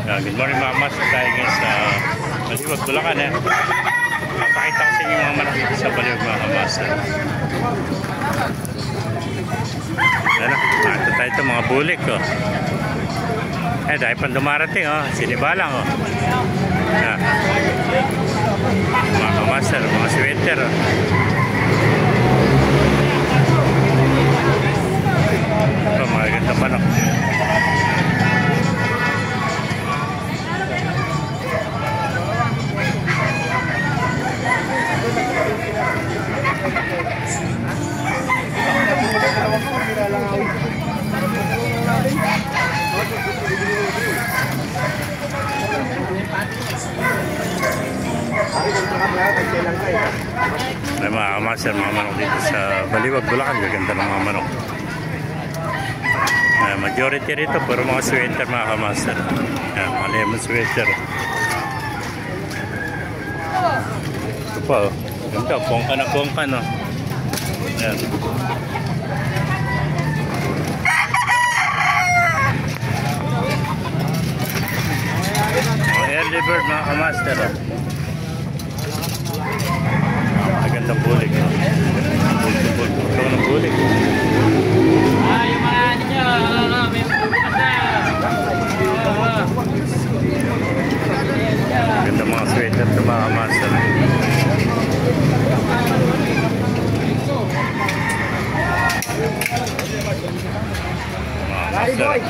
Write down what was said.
Good morning mga mas. Tayo ngayon sa Baliwag, Bulacan. Papakita ko sa inyo mga manok dito sa Baliwag mga mas. Ano? Nakita tayo ito mga bulik. Dahil pang dumarating. Sinibalang. Mga kamaster, mga sweater. Ito mga ganda manok. May mga kamaster, mga manok dito sa Baliwag, Bulacan. Gaganda ng mga manok. Majority rito pero mga sweater mga kamaster. Mga lemon sweater. Ito pa ganda, bongka na bongka no. Ayan. Mga early bird mga kamaster. Magandang bulik. Ito ng bulik. Yung mga ninyo, may magandang mga sweater ito mga kamaster. Mga kamaster.